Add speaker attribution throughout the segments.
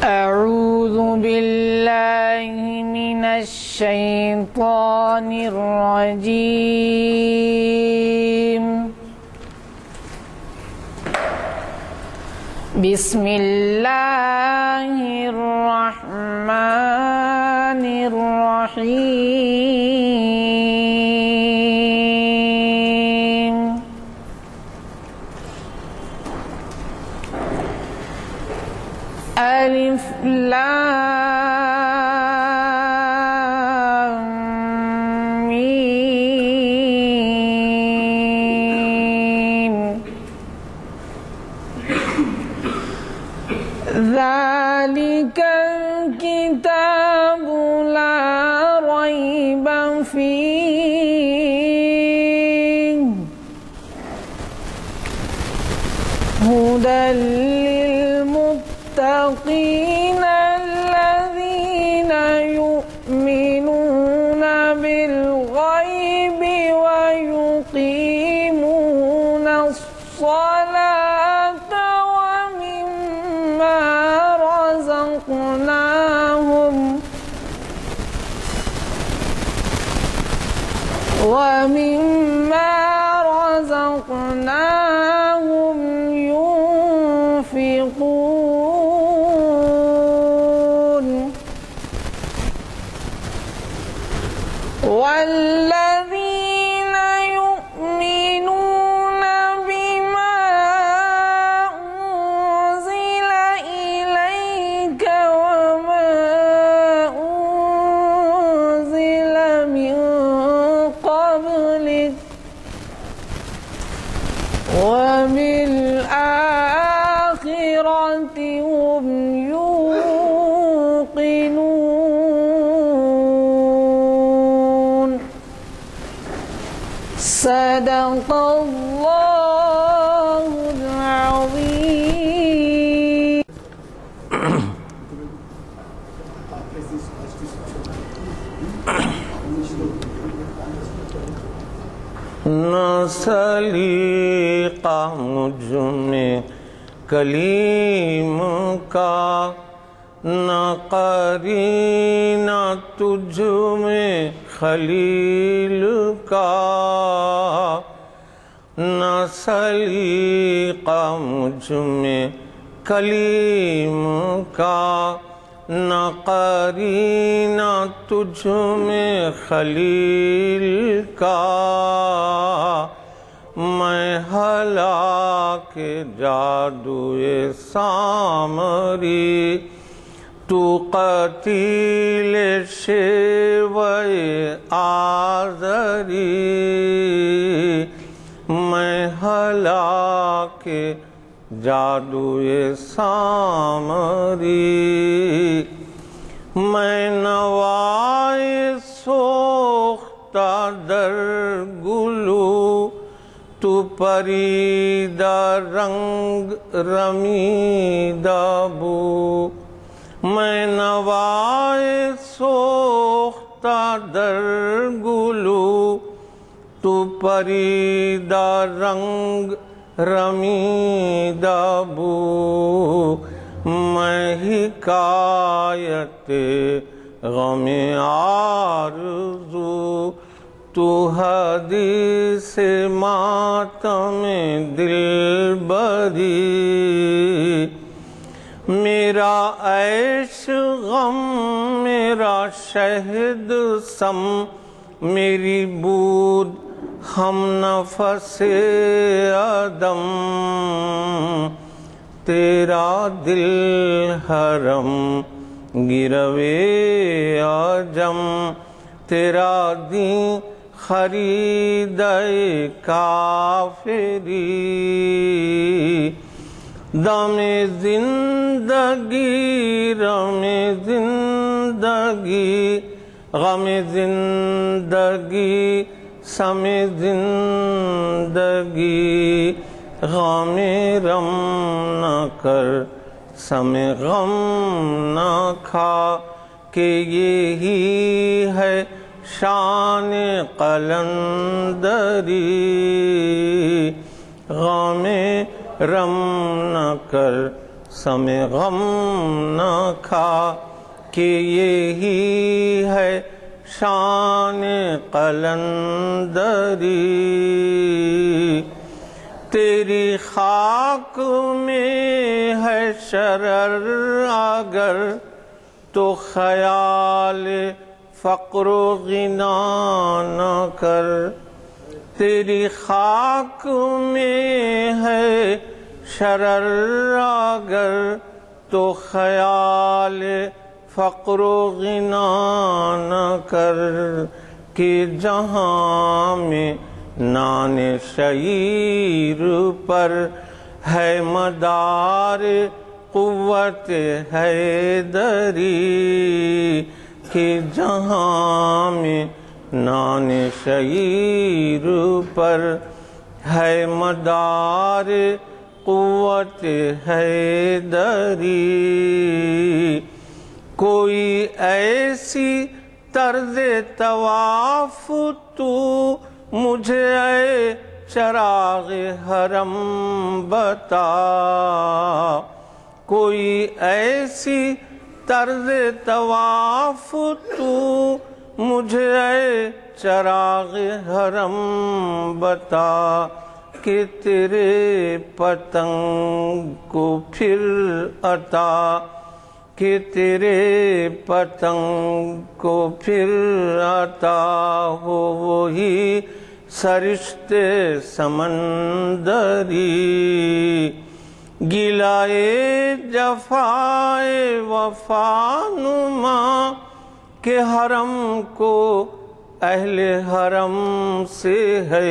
Speaker 1: أعوذ بالله من الشيطان الرجيم. بسم الله الرحمن الرحيم. ألف لام ميم. ذلك الكتاب لا ريب فيه هدى للمتقين الذين يؤمنون بالغيب ويقيمون الصلاة ومما رزقناهم ينفقون. والذين يؤمنون بما أنزل إليك وما أنزل من قبلك وبالآخرة هم يوقنون. صدق الله العظيم.
Speaker 2: نہ سلیقہ مجھ میں کلیم کا، نہ قرینہ تجھ میں خلیل کا، نہ سلیقہ مجھ میں کلیم کا، نہ قرینہ تجھ میں خلیل کا، میں ہلاک جادوئے سامری، تو قتیل شیوئے آزری، میں ہلاک جادوئے سامری، میں نوائے سوختہ در گلو، تو پریدہ رنگ رمیدہ بو، میں نوائے سوختہ در گلو، تو پریدہ رنگ رمیدہ بو، میں حکایت غم آرزو، تو حدیث ماتم دل بری، میرا عیش غم میرا شہد سم، میری بود ہم نفس عدم، تیرا دل حرم گروے عجم، تیرا دین خریدے کافری، دم زندگی رم زندگی، غم زندگی سم زندگی، غم رم نہ کر سم غم نہ کھا، کہ یہی ہے شان قلندری، غم رم نہ کر سم غم نہ کھا کہ یہی ہے شان قلندری تیری خاک میں ہے شرر اگر تو خیال فقر و غنا نہ کر تیری خاک میں ہے شرر اگر تو خیال فقر و غنا نہ کر کہ جہاں میں نان شعیر پر ہے مدار قوت حیدری کہ جہاں میں نان شعیر پر ہے مدار قوت حیدری کوئی ایسی طرز طواف تو مجھے اے چراغ حرم بتا کوئی ایسی طرز طواف تو مجھے اے چراغ حرم بتا کہ تیرے پتنگ کو پھر عطا کہ تیرے پتنگ کو پھر عطا ہو وہی سرشتے سمندری گلائے جفائے وفا نما کہ حرم کو اہل حرم سے ہے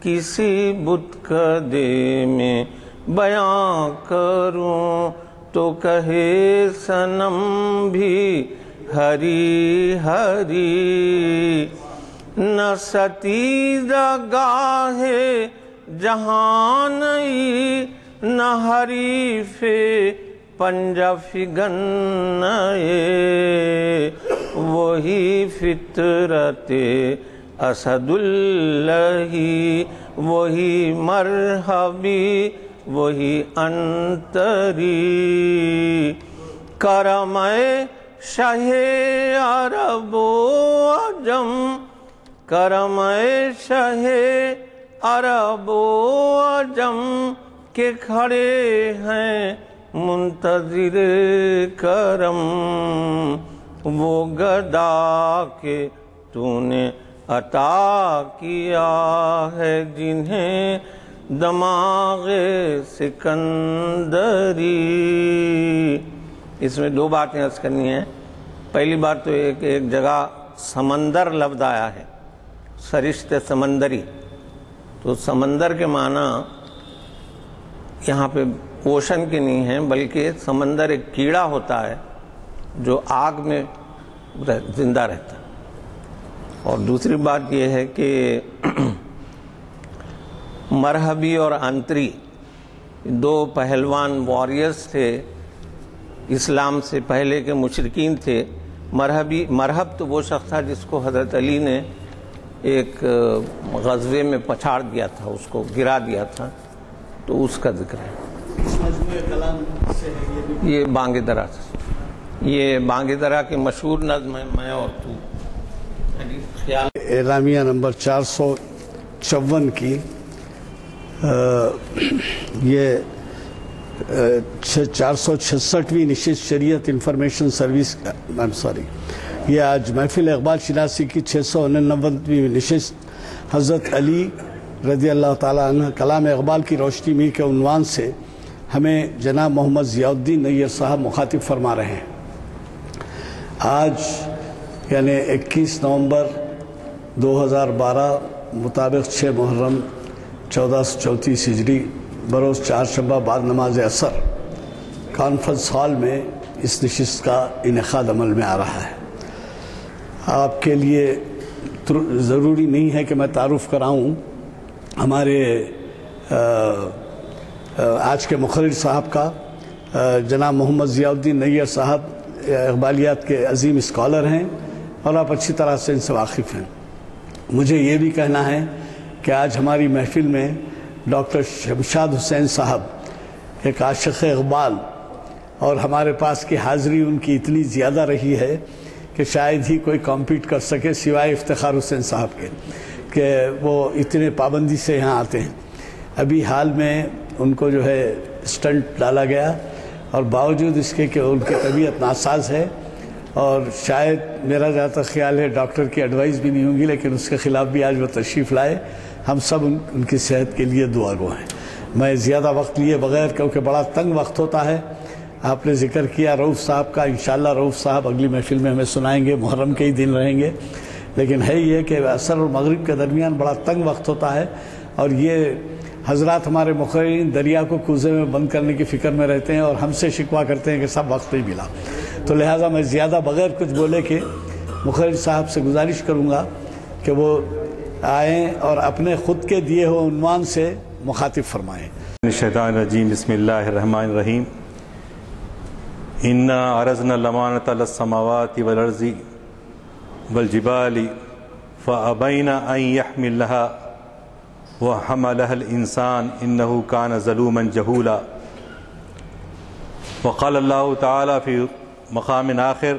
Speaker 2: کسی بتکدے میں بیاں کروں تو کہے صنم بھی ہری ہری نہ ستیزہ گاہ جہاں نئی نہ حریف پنجہ فگن نئے وہی فطرت اسد اللہ وہی مرحبی وہی انتری کرم شاہ عرب و عجم کرم شاہ عرب و عجم کے کھڑے ہیں منتظر کرم وہ گدا کے تو نے عطا کیا ہے جنہیں دماغ سکندری اس میں دو باتیں عرض کرنی ہیں پہلی بات تو ایک جگہ سمندر لفظ آیا ہے سرشت سمندری تو سمندر کے معنی یہاں پہ اوشن کے نہیں ہیں بلکہ سمندر ایک کیڑا ہوتا ہے جو آگ میں زندہ رہتا ہے اور دوسری بات یہ ہے کہ مرحبی اور انتری دو پہلوان واریئرز تھے اسلام سے پہلے کے مشرکین تھے مرحب تو وہ شخص تھا جس کو حضرت علی نے ایک غزوے میں پچھاڑ دیا تھا اس کو گرا دیا تھا تو اس کا ذکر ہے یہ بانگ درا یہ بانگ درا کی مشہور نظم ہے میں اور تو
Speaker 3: اعلامیہ نمبر 454 کی یہ 466ویں نشست شریعت انفارمیشن سروس یہ آج محفل اقبال شناسی کی 699ویں نشست حضرت علی رضی اللہ تعالیٰ عنہ کلام اقبال کی روشنی میں کے عنوان سے ہمیں جناب محمد ضیاء الدین نیر صاحب مخاطب فرما رہے ہیں آج یعنی 21 نومبر 2012 مطابق 6 محرم 1434 ہجری بروز چہارشنبہ بعد نماز عصر کانفرنس ہال میں اس نشست کا انعقاد عمل میں آ رہا ہے آپ کے لیے ضروری نہیں ہے کہ میں تعارف کراؤں ہمارے آج کے مقرر صاحب کا جناب محمد ضیاء الدین نیر صاحب اقبالیات کے عظیم اسکالر ہیں اور آپ اچھی طرح سے ان سے واقف ہیں مجھے یہ بھی کہنا ہے کہ آج ہماری محفل میں ڈاکٹر شمشاد حسین صاحب ایک عاشق اقبال، اور ہمارے پاس کی حاضری ان کی اتنی زیادہ رہی ہے کہ شاید ہی کوئی کمپیٹ کر سکے سوائے افتخار حسین صاحب کے، کہ وہ اتنے پابندی سے یہاں آتے ہیں۔ ابھی حال میں ان کو جو ہے اسٹنٹ ڈالا گیا، اور باوجود اس کے کہ ان کی طبیعت ناساز ہے، اور شاید میرا جہاں تک خیال ہے ڈاکٹر کی ایڈوائز بھی نہیں ہوگی، لیکن اس کے خلاف بھی آج وہ تشریف لائے۔ ہم سب ان کی صحت کے لیے دعا گو ہیں۔ میں زیادہ وقت لیے بغیر، کیونکہ بڑا تنگ وقت ہوتا ہے، آپ نے ذکر کیا رؤوف صاحب کا، انشاءاللہ رؤوف صاحب اگلی محفل میں ہمیں سنائیں گے، محرم کے ہی دن رہیں گے، لیکن ہے یہ کہ عصر اور مغرب کے درمیان بڑا تنگ وقت ہوتا ہے، اور یہ حضرات ہمارے مقررین دریا کو کوزے میں بند کرنے کی فکر میں رہتے ہیں، اور ہم سے شکوہ کرتے ہیں کہ سب وقت نہیں ملا، تو لہٰذا میں زیادہ بغیر کچھ بولے کہ مقرر صاحب سے گزارش کروں گا کہ وہ آئیں اور اپنے خود کے دیے ہوئے عنوان سے مخاطب فرمائیں۔
Speaker 4: الشیطان الرجیم، بسم اللہ الرحمن الرحیم۔ انا عرضنا الامانۃ علی السماوات والارض والجبال فابین ان یحملنها وحملها الانسان انه كان ظلوما جہولا۔ وقال اللہ تعالی فی مقام آخر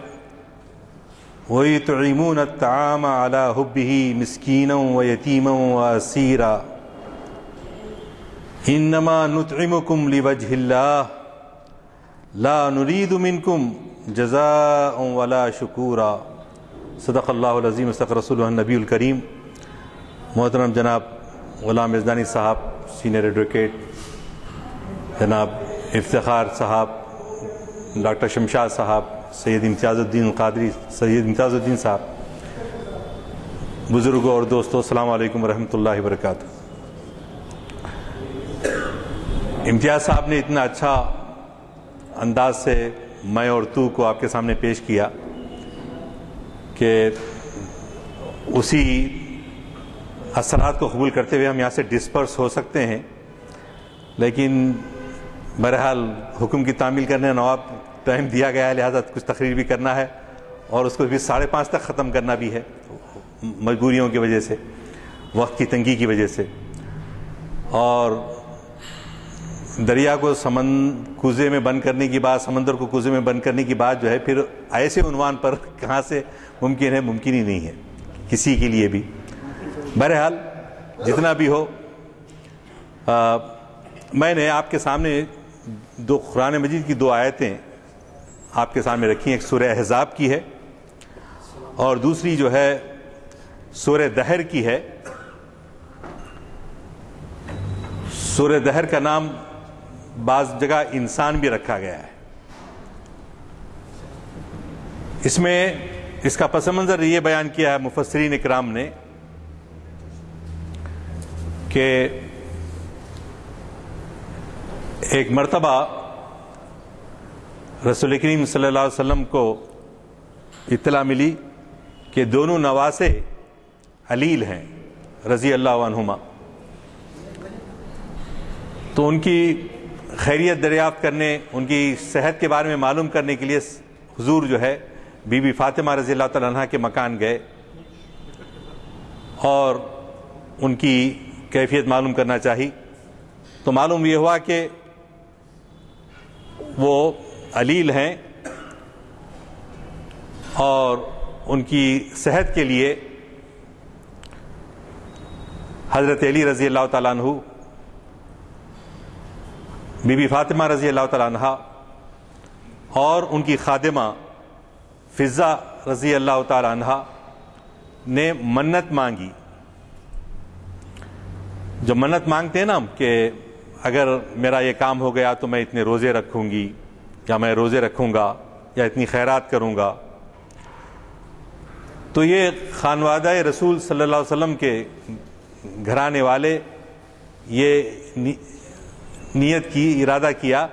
Speaker 4: وَيُطْعِمُونَ الطَّعَامَ عَلَى حُبِّهِ مِسْكِينًا وَيَتِيمًا وَأَسِيرًا إِنَّمَا نُطْعِمُكُمْ لِوَجْهِ اللَّهِ لَا نُرِيدُ مِنْكُمْ جَزَاءً وَلَا شُكُورًا۔ صدق اللہ العظیم، صدق رسولہ النبی الکریم۔ محترم جناب غلام یزدانی صاحب، سینئر ایڈوکیٹ جناب افتخار صاحب، ڈاکٹر شمشاد صاحب، سید امتیاز الدین قادری، سید امتیاز الدین صاحب، بزرگوں اور دوستوں، السلام علیکم ورحمۃ اللہ وبرکاتہ۔ امتیاز صاحب نے اتنا اچھا انداز سے میں اور تو کو آپ کے سامنے پیش کیا کہ اسی اثرات کو قبول کرتے ہوئے ہم یہاں سے ڈسپرس ہو سکتے ہیں، لیکن بہرحال حکم کی تعمیل کرنے نواب ٹائم دیا گیا ہے، لہذا کچھ تقریر بھی کرنا ہے، اور اس کو بھی 5:30 تک ختم کرنا بھی ہے، مجبوریوں کی وجہ سے، وقت کی تنگی کی وجہ سے۔ اور دریا کو کوزے میں بند کرنے کی بات، سمندر کو کوزے میں بند کرنے کی بات جو ہے، پھر ایسے عنوان پر کہاں سے ممکن ہے؟ ممکن ہی نہیں ہے کسی کے لیے بھی۔ بہرحال جتنا بھی ہو، میں نے آپ کے سامنے قرآن مجید کی 2 آیتیں آپ کے سامنے رکھی ہیں، ایک سورہ احزاب کی ہے اور دوسری جو ہے سورہ دہر کی ہے۔ سورہ دہر کا نام بعض جگہ انسان بھی رکھا گیا ہے۔ اس میں اس کا پس منظر یہ بیان کیا ہے مفسرین اکرام نے کہ ایک مرتبہ رسول کریم صلی اللہ علیہ وسلم کو اطلاع ملی کہ دونوں نواسے علیل ہیں رضی اللہ عنہما، تو ان کی خیریت دریافت کرنے، ان کی صحت کے بارے میں معلوم کرنے کے لیے حضور جو ہے بی بی فاطمہ رضی اللہ تعالیٰ عنہ کے مکان گئے اور ان کی کیفیت معلوم کرنا چاہی، تو معلوم یہ ہوا کہ وہ علیل ہیں اور ان کی صحت کے لیے حضرت علی رضی اللہ تعالیٰ عنہ، بی بی فاطمہ رضی اللہ تعالیٰ عنہ اور ان کی خادمہ فضہ رضی اللہ تعالیٰ عنہ نے منت مانگی۔ جو منت مانگتے ہیں نا کہ اگر میرا یہ کام ہو گیا تو میں اتنے روزے رکھوں گی، یا میں روزے رکھوں گا، یا اتنی خیرات کروں گا، تو یہ خانوادہ رسول صلی اللہ علیہ وسلم کے گھرانے والے یہ نیت کی، ارادہ کیا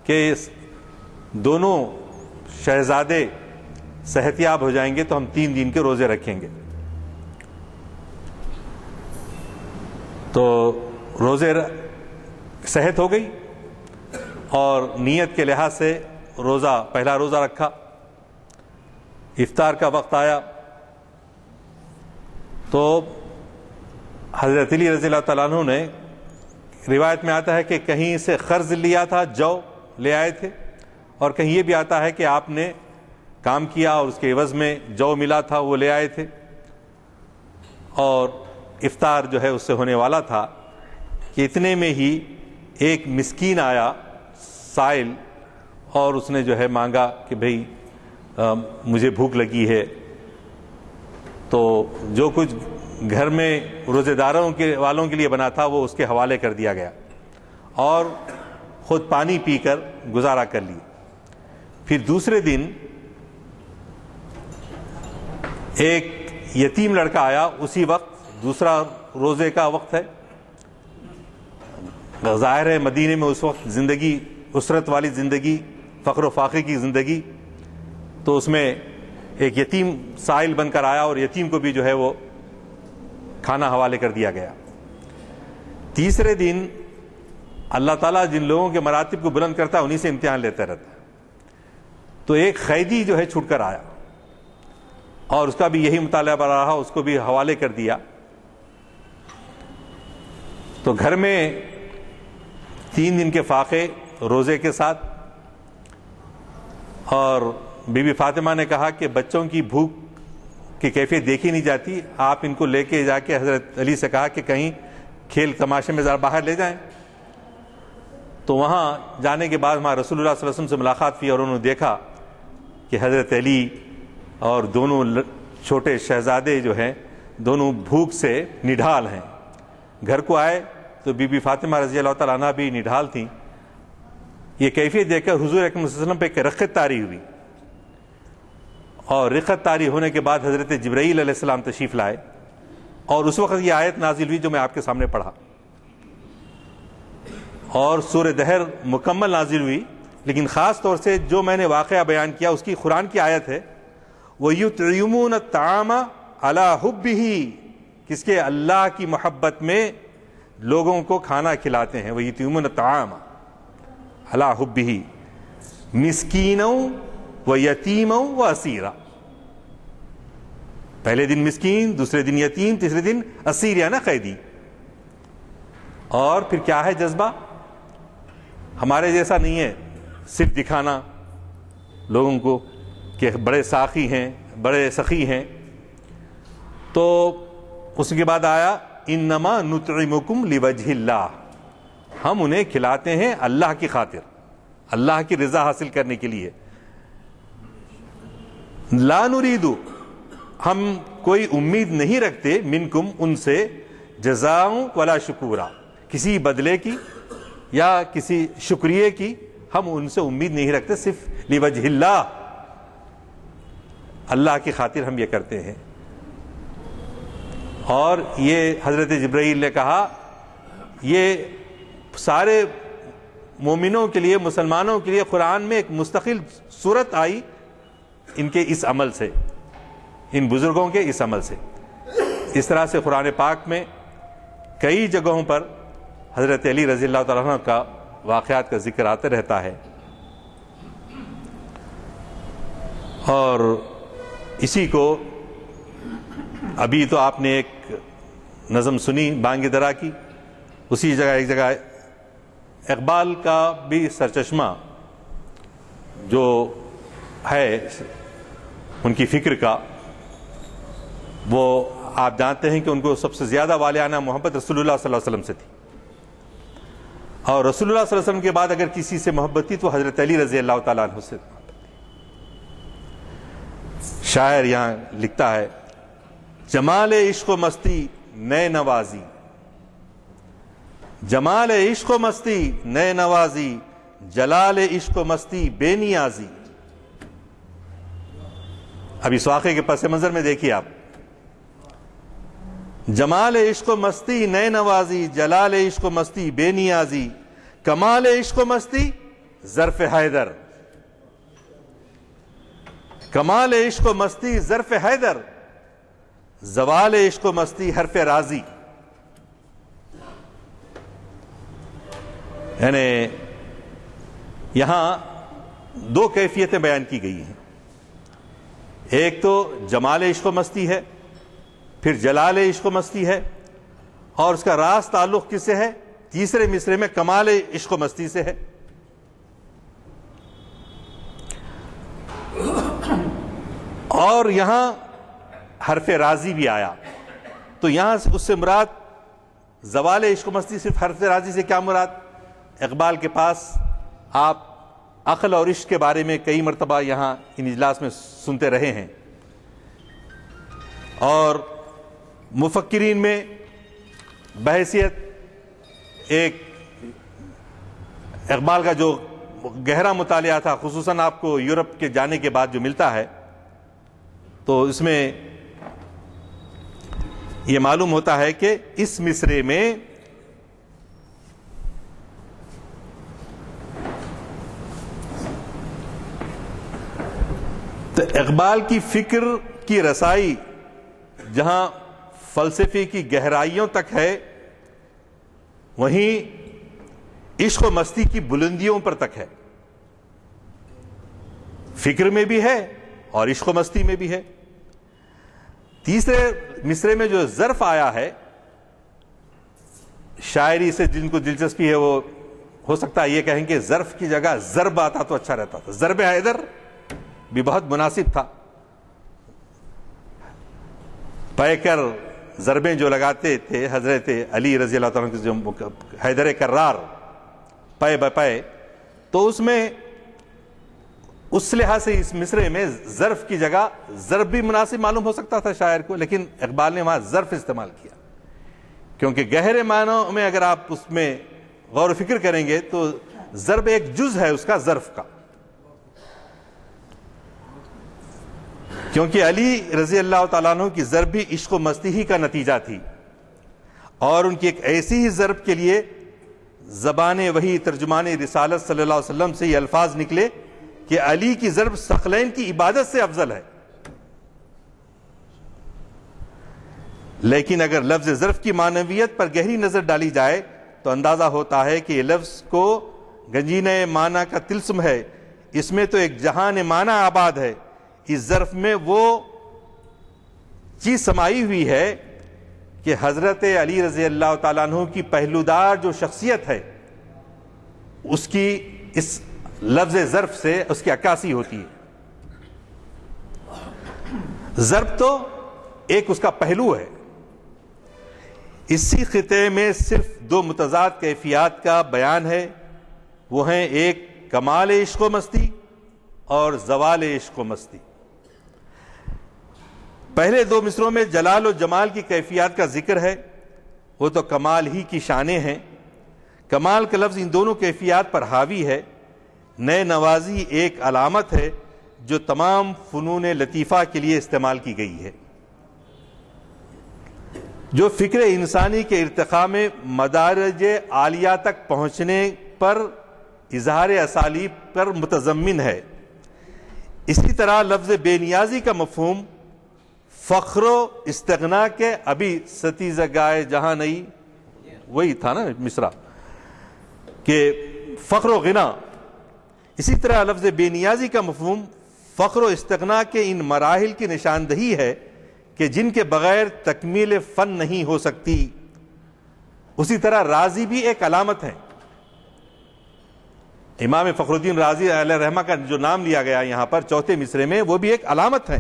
Speaker 4: کہ دونوں شہزادے صحت یاب ہو جائیں گے تو ہم 3 دن کے روزے رکھیں گے۔ تو روزے صحت ہو گئی اور نیت کے لحاظ سے پہلا روزہ رکھا۔ افطار کا وقت آیا تو حضرت علی رضی اللہ تعالیٰ عنہ نے روایت میں آتا ہے کہ کہیں سے قرض لیا تھا، جو لے آئے تھے، اور کہیں یہ بھی آتا ہے کہ آپ نے کام کیا اور اس کے عوض میں جو ملا تھا وہ لے آئے تھے، اور افطار جو ہے اس سے ہونے والا تھا کہ اتنے میں ہی ایک مسکین آیا سائل، اور اس نے جو ہے مانگا کہ بھئی مجھے بھوک لگی ہے، تو جو کچھ گھر میں روزے داروں والوں کے لیے بنا تھا وہ اس کے حوالے کر دیا گیا، اور خود پانی پی کر گزارا کر لی۔ پھر دوسرے دن ایک یتیم لڑکا آیا، اسی وقت دوسرا روزے کا وقت ہے، ظاہر ہے مدینے میں اس وقت زندگی اسرت والی زندگی، فقر و فاقے کی زندگی، تو اس میں ایک یتیم سائل بن کر آیا اور یتیم کو بھی جو ہے وہ کھانا حوالے کر دیا گیا۔ تیسرے دن اللہ تعالیٰ جن لوگوں کے مراتب کو بلند کرتا ہے انہی سے امتحان لیتا رہتا ہے، تو ایک قیدی جو ہے چھوٹ کر آیا اور اس کا بھی یہی مطالبہ رہا، اس کو بھی حوالے کر دیا۔ تو گھر میں 3 دن کے فاقے روزے کے ساتھ، اور بی بی فاطمہ نے کہا کہ بچوں کی بھوک کی کیفیت دیکھی نہیں جاتی، آپ ان کو لے کے جا کے حضرت علی سے کہا کہ کہیں کھیل تماشے میں ذرا باہر لے جائیں۔ تو وہاں جانے کے بعد وہاں رسول اللہ صلی اللہ علیہ وسلم سے ملاقات کی، اور انہوں نے دیکھا کہ حضرت علی اور دونوں چھوٹے شہزادے جو ہیں دونوں بھوک سے نڈھال ہیں۔ گھر کو آئے تو بی بی فاطمہ رضی اللہ تعالیٰ عنہ بھی نڈھال تھیں۔ یہ کیفیت دیکھ کر حضور اکرم صلی اللہ علیہ وسلم پہ ایک رقت طاری ہوئی، اور رقت طاری ہونے کے بعد حضرت جبرائیل علیہ السلام تشریف لائے، اور اس وقت یہ آیت نازل ہوئی جو میں آپ کے سامنے پڑھا، اور سورہ دہر مکمل نازل ہوئی، لیکن خاص طور سے جو میں نے واقعہ بیان کیا اس کی قرآن کی آیت ہے، وَيُطْعِمُونَ الطَّعَامَ عَلَىٰ حُبِّهِ، کس کے اللہ کی محبت میں لوگوں کو کھانا کھلاتے ہیں، وَيُطْعِمُونَ الطَّعَامَ عَلَىٰ حُبِّهِ مِسْكِينًا وَيَتِيمًا وَأَسِيرًا۔ پہلے دن مسکین، دوسرے دن یتیم، تیسرے دن اسیر یا نا قیدی۔ اور پھر کیا ہے جذبہ؟ ہمارے جیسا نہیں ہے صرف دکھانا لوگوں کو کہ بڑے ساخی ہیں، بڑے سخی ہیں۔ تو اس کے بعد آیا انما نطعمکم لوجہ اللہ، ہم انہیں کھلاتے ہیں اللہ کی خاطر، اللہ کی رضا حاصل کرنے کے لیے۔ لا نرید، ہم کوئی امید نہیں رکھتے، منکم ان سے، جزاء ولا شکورا، کسی بدلے کی یا کسی شکریہ کی ہم ان سے امید نہیں رکھتے، صرف لوجہ اللہ، اللہ کی خاطر ہم یہ کرتے ہیں۔ اور یہ حضرت جبرائیل نے کہا یہ سارے مومنوں کے لیے، مسلمانوں کے لیے قرآن میں ایک مستقل صورت آئی ان کے اس عمل سے، ان بزرگوں کے اس عمل سے۔ اس طرح سے قرآن پاک میں کئی جگہوں پر حضرت علی رضی اللہ تعالیٰ عنہ کا واقعات کا ذکر آتا رہتا ہے۔ اور اسی کو ابھی تو آپ نے ایک نظم سنی بانگ درا کی، اسی جگہ ایک جگہ اقبال کا بھی سرچشمہ جو ہے ان کی فکر کا، وہ آپ جانتے ہیں کہ ان کو سب سے زیادہ والہانہ محبت رسول اللہ صلی اللہ علیہ وسلم سے تھی، اور رسول اللہ صلی اللہ علیہ وسلم کے بعد اگر کسی سے محبت تھی تو حضرت علی رضی اللہ تعالیٰ عنہ سے محبت تھی۔ شاعر یہاں لکھتا ہے جمال عشق و مستی نئے نوازی، جمال عشق و مستی نئے نوازی، جلال عشق و مستی بے نیازی۔ اب اس واقعے کے پس منظر میں دیکھیے آپ، جمال عشق و مستی نئے نوازی، جلال عشق و مستی بے نیازی، کمال عشق و مستی ظرف حیدر، کمال عشق و مستی ظرف حیدر، زوال عشق و مستی حرف راضی۔ یعنی یہاں دو کیفیتیں بیان کی گئی ہیں، ایک تو جمال عشق و مستی ہے، پھر جلال عشق و مستی ہے، اور اس کا راز تعلق کس سے ہے؟ تیسرے مصرے میں کمال عشق و مستی سے ہے. اور یہاں حرف راضی بھی آیا, تو یہاں سے اس سے مراد زوال عشق و مستی صرف حرف راضی سے کیا مراد؟ اقبال کے پاس آپ عقل اور عشق کے بارے میں کئی مرتبہ یہاں ان اجلاس میں سنتے رہے ہیں, اور مفکرین میں بحیثیت ایک اقبال کا جو گہرا مطالعہ تھا, خصوصاً آپ کو یورپ کے جانے کے بعد جو ملتا ہے, تو اس میں یہ معلوم ہوتا ہے کہ اس مصرے میں تو اقبال کی فکر کی رسائی جہاں فلسفے کی گہرائیوں تک ہے, وہیں عشق و مستی کی بلندیوں پر تک ہے. فکر میں بھی ہے اور عشق و مستی میں بھی ہے. تیسرے مصرے میں جو ظرف آیا ہے, شاعری سے جن کو دلچسپی ہے وہ ہو سکتا ہے یہ کہیں کہ ظرف کی جگہ ضرب آتا تو اچھا رہتا تھا. ضرب حیدر بھی بہت مناسب تھا. پے کر ضربیں جو لگاتے تھے حضرت علی رضی اللہ تعالیٰ کے, جو حیدر کرار پے بپے, تو اس میں اس لحاظ سے اس مصرے میں ظرف کی جگہ ضرب بھی مناسب معلوم ہو سکتا تھا شاعر کو, لیکن اقبال نے وہاں ظرف استعمال کیا, کیونکہ گہرے معنوں میں اگر آپ اس میں غور و فکر کریں گے تو ضرب ایک جز ہے اس کا ظرف کا. کیونکہ علی رضی اللہ تعالیٰ عنہ کی ضرب بھی عشق و مستی ہی کا نتیجہ تھی, اور ان کی ایک ایسی ہی ضرب کے لیے زبان وحی ترجمان رسالت صلی اللہ علیہ وسلم سے یہ الفاظ نکلے کہ علی کی ضرب ثقلین کی عبادت سے افضل ہے. لیکن اگر لفظ ضرب کی معنویت پر گہری نظر ڈالی جائے تو اندازہ ہوتا ہے کہ یہ لفظ کو گنجینہ معنی کا طلسم ہے. اس میں تو ایک جہان معنی آباد ہے. اس ظرف میں وہ چیز سمائی ہوئی ہے کہ حضرت علی رضی اللہ تعالیٰ عنہ کی پہلودار جو شخصیت ہے اس کی اس لفظ ظرف سے اس کی عکاسی ہوتی ہے. ظرف تو ایک اس کا پہلو ہے. اسی خطے میں صرف دو متضاد کیفیات کا بیان ہے, وہ ہیں ایک کمال عشق و مستی اور زوال عشق و مستی. پہلے دو مصروں میں جلال و جمال کی کیفیات کا ذکر ہے, وہ تو کمال ہی کی شانیں ہیں. کمال کا لفظ ان دونوں کیفیات پر حاوی ہے. نئے نوازی ایک علامت ہے جو تمام فنون لطیفہ کے لیے استعمال کی گئی ہے, جو فکر انسانی کے ارتقاء میں مدارج عالیہ تک پہنچنے پر اظہار اسالیب پر متضمن ہے. اسی طرح لفظ بے نیازی کا مفہوم فخر و استغنا کے ابھی ستیز گائے جہاں نہیں, وہی تھا نا مصرع کہ فخر و غنا. اسی طرح لفظ بے نیازی کا مفہوم فخر و استغنا کے ان مراحل کی نشاندہی ہے کہ جن کے بغیر تکمیل فن نہیں ہو سکتی. اسی طرح راضی بھی ایک علامت ہے. امام فخر الدین رازی علیہ رحمہ کا جو نام لیا گیا یہاں پر چوتھے مصرے میں, وہ بھی ایک علامت ہے.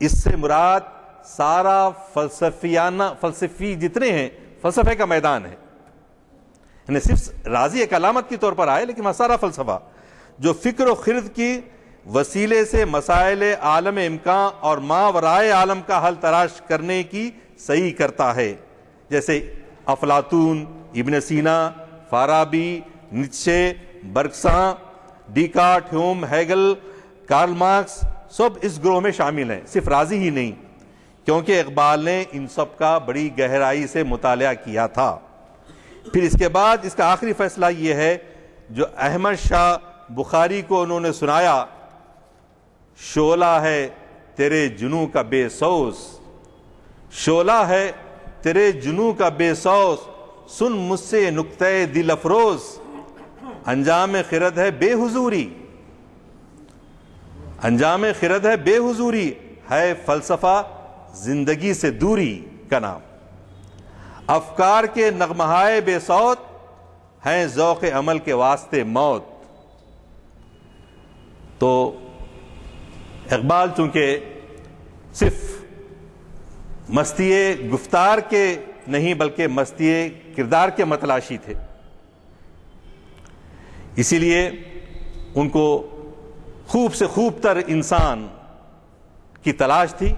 Speaker 4: اس سے مراد سارا فلسفی جتنے ہیں فلسفے کا میدان ہے. یعنی صرف راضی ایک علامت کے طور پر آئے, لیکن وہ سارا فلسفہ جو فکر و خرد کی وسیلے سے مسائل عالم امکان اور ماورائے عالم کا حل تلاش کرنے کی صحیح کرتا ہے, جیسے Aflatun, Ibn Sina, Farabi, Nietzsche, Bergson, Descartes, Hume, Hegel, Karl Marx سب اس گروہ میں شامل ہیں, صرف راضی ہی نہیں, کیونکہ اقبال نے ان سب کا بڑی گہرائی سے مطالعہ کیا تھا. پھر اس کے بعد اس کا آخری فیصلہ یہ ہے جو احمد شاہ بخاری کو انہوں نے سنایا, شعلہ ہے تیرے جنوں کا بے سوز, شعلہ ہے تیرے جنوں کا بے سوز, سن مجھ سے نکتہ دل افروز, انجام خرد ہے بے حضوری, انجام خرد ہے بے حضوری, ہے فلسفہ زندگی سے دوری کا نام. افکار کے نغمہائے بے صوت ہیں ذوق عمل کے واسطے موت. تو اقبال چونکہ صرف مستی گفتار کے نہیں بلکہ مستی کردار کے متلاشی تھے، اسی لیے ان کو خوب سے خوب تر انسان کی تلاش تھی.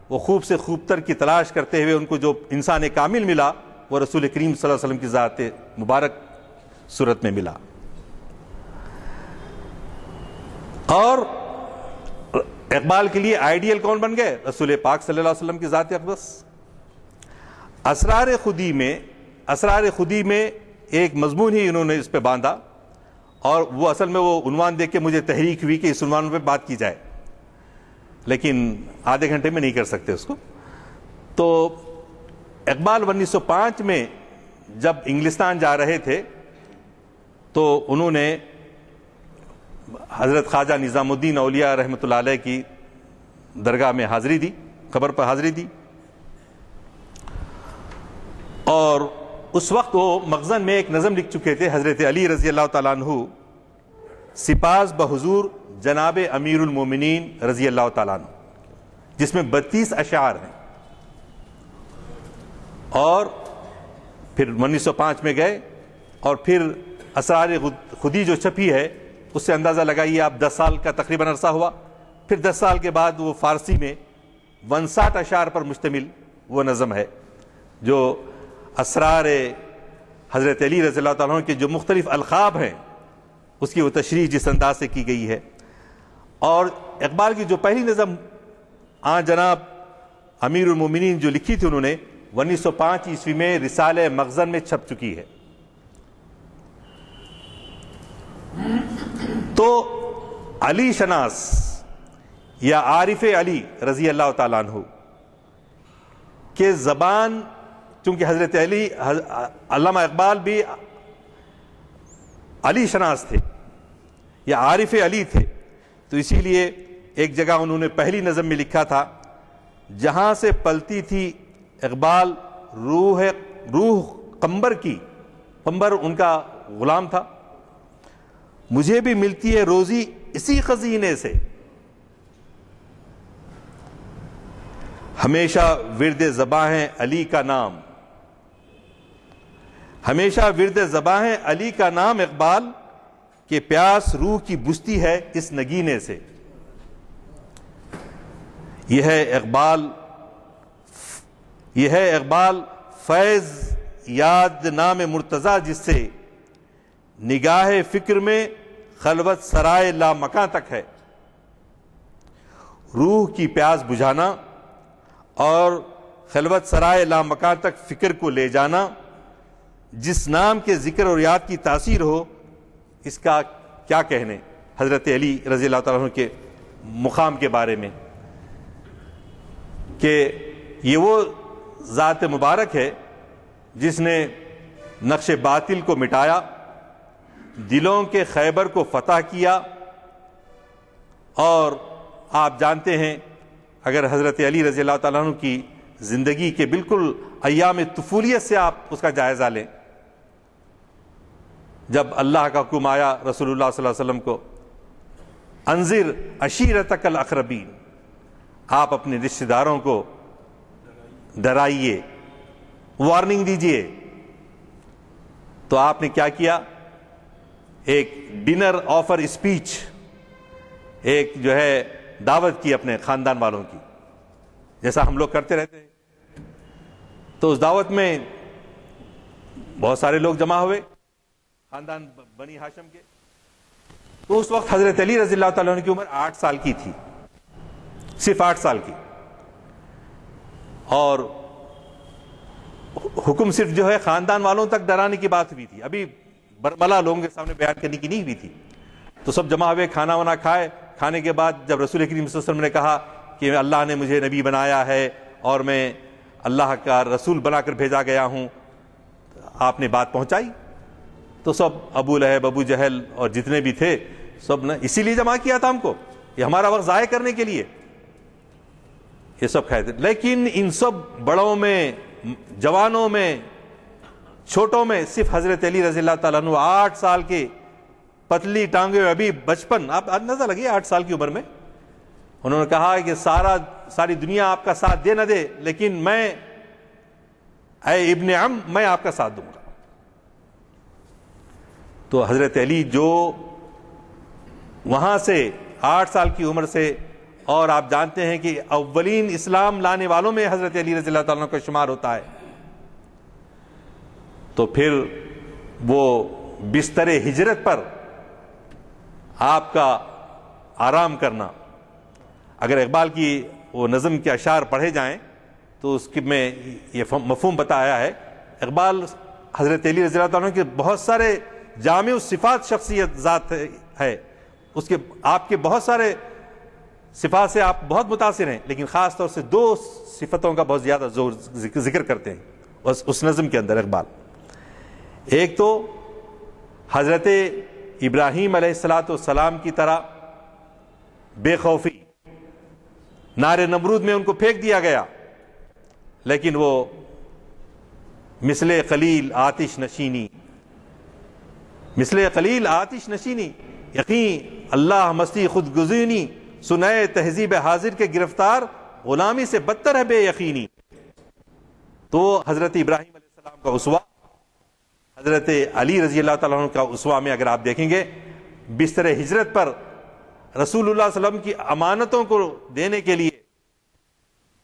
Speaker 4: وہ خوب سے خوب تر کی تلاش کرتے ہوئے ان کو جو انسان کامل ملا وہ رسول کریم صلی اللہ علیہ وسلم کی ذات مبارک صورت میں ملا. اور اقبال کے لیے آئیڈیل کون بن گئے؟ رسول پاک صلی اللہ علیہ وسلم کی ذات اقدس. اسرار خودی میں ایک مضمون ہی انہوں نے اس پہ باندھا، اور وہ اصل میں وہ عنوان دیکھ کے مجھے تحریک ہوئی کہ اس عنوان پہ بات کی جائے، لیکن آدھے گھنٹے میں نہیں کر سکتے اس کو. تو اقبال 1905 میں جب انگلستان جا رہے تھے تو انہوں نے حضرت خواجہ نظام الدین اولیاء رحمۃ اللہ علیہ کی درگاہ میں حاضری دی، قبر پر حاضری دی. اور اس وقت وہ مخزن میں ایک نظم لکھ چکے تھے حضرت علی رضی اللہ تعالیٰ عنہ، سپاس بحضور جناب امیر المومنین رضی اللہ تعالیٰ عنہ، جس میں 32 اشعار ہیں. اور پھر 1905 میں گئے اور پھر اسرار خودی جو چھپی ہے اس سے اندازہ لگائیے آپ 10 سال کا تقریباً عرصہ ہوا. پھر 10 سال کے بعد وہ فارسی میں 59 اشعار پر مشتمل وہ نظم ہے جو اسرار حضرت علی رضی اللہ تعالیٰ عنہ کے جو مختلف القاب ہیں اس کی وہ تشریح جس انداز سے کی گئی ہے. اور اقبال کی جو پہلی نظم جناب امیر المومنین جو لکھی تھی انہوں نے 1905 عیسوی میں رسالہ مخزن میں چھپ چکی ہے. تو علی شناس یا عارف علی رضی اللہ تعالیٰ عنہ کے زبان، چونکہ حضرت علی علامہ اقبال بھی علی شناس تھے یا عارف علی تھے، تو اسی لیے ایک جگہ انہوں نے پہلی نظم میں لکھا تھا، جہاں سے پلتی تھی اقبال روح قمبر کی، قمبر ان کا غلام تھا، مجھے بھی ملتی ہے روزی اسی خزینے سے، ہمیشہ ورد زباں ہے علی کا نام، ہمیشہ ورد زباں ہے علی کا نام اقبال، کہ پیاس روح کی بجھتی ہے اس نگینے سے. یہ ہے اقبال فیض یاد نام مرتضیٰ، جس سے نگاہ فکر میں خلوت سرائے لا مکاں تک ہے. روح کی پیاس بجھانا اور خلوت سرائے لا مکاں تک فکر کو لے جانا، جس نام کے ذکر اور یاد کی تاثیر ہو اس کا کیا کہنے. حضرت علی رضی اللہ تعالیٰ عنہ کے مقام کے بارے میں کہ یہ وہ ذات مبارک ہے جس نے نقش باطل کو مٹایا، دلوں کے خیبر کو فتح کیا. اور آپ جانتے ہیں اگر حضرت علی رضی اللہ تعالیٰ عنہ کی زندگی کے بالکل ایام طفولیت سے آپ اس کا جائزہ لیں، جب اللہ کا حکم آیا رسول اللہ صلی اللہ علیہ وسلم کو، انذر عشیرتک الاقربین، آپ اپنے رشتہ داروں کو ڈرائیے، وارننگ دیجئے، تو آپ نے کیا کیا؟ ایک ڈنر آفر اسپیچ، ایک جو ہے دعوت کی اپنے خاندان والوں کی، جیسا ہم لوگ کرتے رہتے ہیں. تو اس دعوت میں بہت سارے لوگ جمع ہوئے خاندان بنی ہاشم کے. تو اس وقت حضرت علی رضی اللہ تعالیٰ عنہ کی عمر 8 سال کی تھی، صرف 8 سال کی، اور حکم صرف جو ہے خاندان والوں تک ڈرانے کی بات ہوئی تھی، ابھی برملا لوگوں کے سامنے بیان کرنے کی نہیں ہوئی تھی. تو سب جمع ہوئے، کھانا وانا کھائے. کھانے کے بعد جب رسول کریم صلی اللہ علیہ وسلم نے کہا کہ اللہ نے مجھے نبی بنایا ہے اور میں اللہ کا رسول بنا کر بھیجا گیا ہوں، آپ نے بات پہنچائی. تو سب ابو لہب، ابو جہل اور جتنے بھی تھے سب نے اسی لیے جمع کیا تھا ہم کو، یہ ہمارا وقت ضائع کرنے کے لیے یہ سب کھائے تھے. لیکن ان سب بڑوں میں، جوانوں میں، چھوٹوں میں صرف حضرت علی رضی اللہ تعالیٰ عنہ 8 سال کے پتلی ٹانگے ابھی بچپن، آپ اندازہ لگیے 8 سال کی عمر میں انہوں نے کہا کہ ساری دنیا آپ کا ساتھ دے نہ دے لیکن میں اے ابن عم میں آپ کا ساتھ دوں گا. تو حضرت علی جو وہاں سے 8 سال کی عمر سے، اور آپ جانتے ہیں کہ اولین اسلام لانے والوں میں حضرت علی رضی اللہ تعالیٰ کا شمار ہوتا ہے، تو پھر وہ بستر ہجرت پر آپ کا آرام کرنا، اگر اقبال کی وہ نظم کے اشعار پڑھے جائیں تو اس میں یہ مفہوم بتایا ہے. اقبال حضرت علی رضی اللہ تعالیٰ کے بہت سارے جامع صفات شخصیت ذات ہے، اس کے آپ کے بہت سارے صفات سے آپ بہت متاثر ہیں، لیکن خاص طور سے 2 صفتوں کا بہت زیادہ زور ذکر کرتے ہیں اس نظم کے اندر اقبال. ایک تو حضرت ابراہیم علیہ السلام کی طرح بے خوفی، نار نمرود میں ان کو پھینک دیا گیا لیکن وہ مثل قلیل آتش نشینی، مثل قلیل آتش نشینی، یقین اللہ مستی خود گزینی، سنائے تہذیب حاضر کے گرفتار، غلامی سے بدتر ہے بے یقینی. تو حضرت ابراہیم علیہ السلام کا اسوہ، حضرت علی رضی اللہ تعالیٰ عنہ کا اسوہ میں اگر آپ دیکھیں گے، بستر ہجرت پر رسول اللہ صلی اللہ علیہ وسلم کی امانتوں کو دینے کے لیے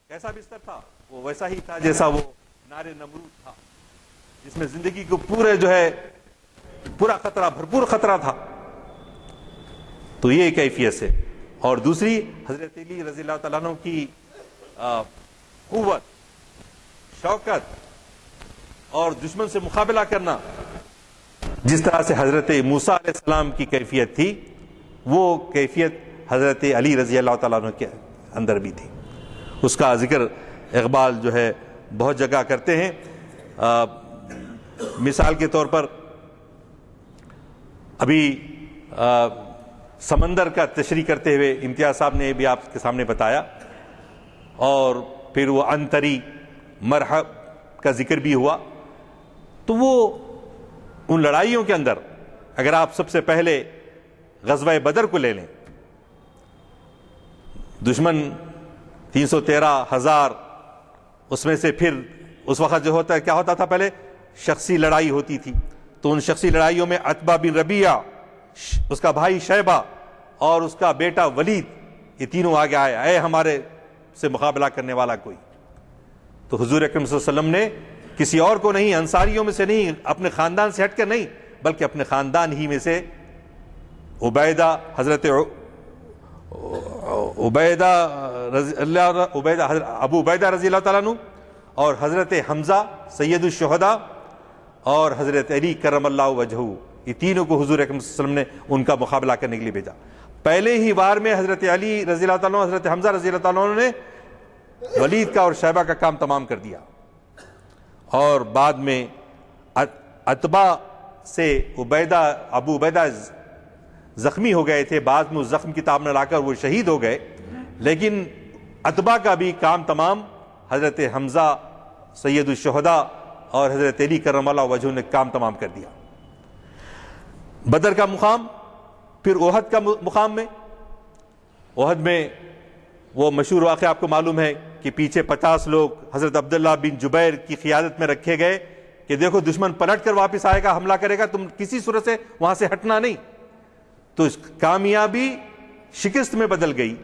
Speaker 4: کیسا بستر تھا؟ وہ ویسا ہی تھا جیسا وہ نار نمرود تھا، جس میں زندگی کو پورا خطرہ، بھرپور خطرہ تھا. تو یہ کیفیت سے. اور دوسری حضرت علی رضی اللہ تعالیٰ عنہ کی قوت، شوکت اور دشمن سے مقابلہ کرنا، جس طرح سے حضرت موسیٰ علیہ السلام کی کیفیت تھی، وہ کیفیت حضرت علی رضی اللہ تعالیٰ عنہ کے اندر بھی تھی. اس کا ذکر اقبال جو ہے بہت جگہ کرتے ہیں. مثال کے طور پر ابھی سمندر کا تشریح کرتے ہوئے امتیاز صاحب نے بھی آپ کے سامنے بتایا، اور پھر وہ انتری مرحب کا ذکر بھی ہوا. تو وہ ان لڑائیوں کے اندر اگر آپ سب سے پہلے غزوہ بدر کو لے لیں، دشمن 313,000، اس میں سے پھر اس وقت جو کیا ہوتا تھا، پہلے شخصی لڑائی ہوتی تھی. تو ان شخصی لڑائیوں میں عتبہ بن ربیعہ، اس کا بھائی شیبہ اور اس کا بیٹا ولید، یہ تینوں آگے آئے، اے ہمارے سے مقابلہ کرنے والا کوئی. تو حضور اکرم صلی اللہ علیہ وسلم نے کسی اور کو نہیں، انصاریوں میں سے نہیں، اپنے خاندان سے ہٹ کر نہیں، بلکہ اپنے خاندان ہی میں سے حضرت ابو عبیدہ رضی اللہ تعالیٰ عنہ اور حضرت حمزہ سید الشہداء اور حضرت علی کرم اللہ وجہہ، یہ تینوں کو حضور اکرم صلی اللہ علیہ وسلم نے ان کا مقابلہ کرنے کے لیے بھیجا. پہلے ہی وار میں حضرت علی رضی اللہ تعالیٰ عنہ، حضرت حمزہ رضی اللہ تعالیٰ عنہ نے ولید کا اور شیبہ کا کام تمام کر دیا. اور بعد میں عتبہ سے ابو عبیدہ زخمی ہو گئے تھے، بعد میں اس زخم کی تاب نہ لا کر وہ شہید ہو گئے، لیکن عتبہ کا بھی کام تمام حضرت حمزہ سید الشہداء اور حضرت علی کرم اللہ وجہہ نے کام تمام کر دیا. بدر کا مقام، پھر احد کا مقام میں، احد میں وہ مشہور واقعہ آپ کو معلوم ہے کہ پیچھے 50 لوگ حضرت عبداللہ بن جبیر کی قیادت میں رکھے گئے کہ دیکھو دشمن پلٹ کر واپس آئے گا، حملہ کرے گا، تم کسی صورت سے وہاں سے ہٹنا نہیں. تو اس کامیابی شکست میں بدل گئی،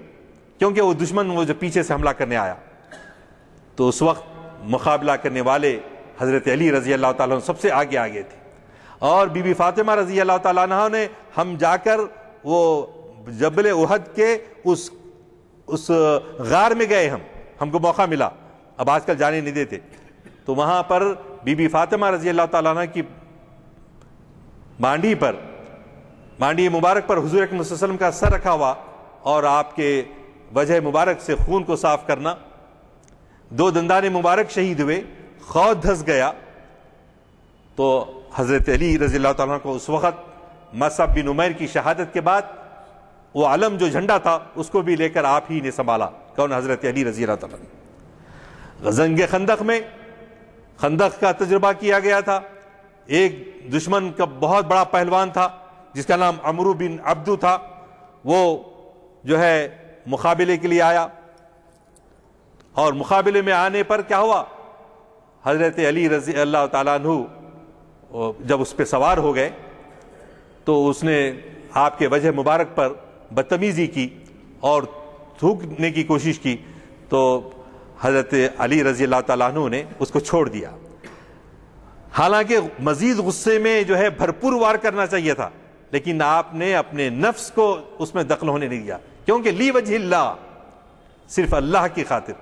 Speaker 4: کیونکہ وہ دشمن وہ جو پیچھے سے حملہ کرنے آیا. تو اس وقت مقابلہ کرنے والے حضرت علی رضی اللہ تعالیٰ عنہ سب سے آگے تھے، اور بی بی فاطمہ رضی اللہ تعالیٰ عنہ نے ہم جا کر وہ جبل احد کے اس غار میں گئے، ہم کو موقع ملا، اب آج کل جانے نہیں دیتے. تو وہاں پر بی بی فاطمہ رضی اللہ تعالیٰ عنہ کی مانڈی مبارک پر حضور اکرم صلی اللہ علیہ وسلم کا سر رکھا ہوا، اور آپ کے وجہ مبارک سے خون کو صاف کرنا. 2 دندان مبارک شہید ہوئے، خود دھس گیا. تو حضرت علی رضی اللہ تعالیٰ عنہ کو اس وقت مصعب بن عمیر کی شہادت کے بعد وہ علم جو جھنڈا تھا اس کو بھی لے کر آپ ہی نے سنبھالا. کون؟ حضرت علی رضی اللہ تعالیٰ عنہ. جنگ خندق میں خندق کا تجربہ کیا گیا تھا، ایک دشمن کا بہت بڑا پہلوان تھا جس کا نام عمرو بن عبدو تھا، وہ جو ہے مقابلے کے لیے آیا، اور مقابلے میں آنے پر کیا ہوا، حضرت علی رضی اللہ تعالیٰ عنہ جب اس پہ سوار ہو گئے تو اس نے آپ کے وجہ مبارک پر بدتمیزی کی اور تھوکنے کی کوشش کی، تو حضرت علی رضی اللہ تعالیٰ عنہ نے اس کو چھوڑ دیا، حالانکہ مزید غصے میں جو ہے بھرپور وار کرنا چاہیے تھا، لیکن آپ نے اپنے نفس کو اس میں دخل ہونے نہیں دیا، کیونکہ لی وجہ اللہ، صرف اللہ کی خاطر،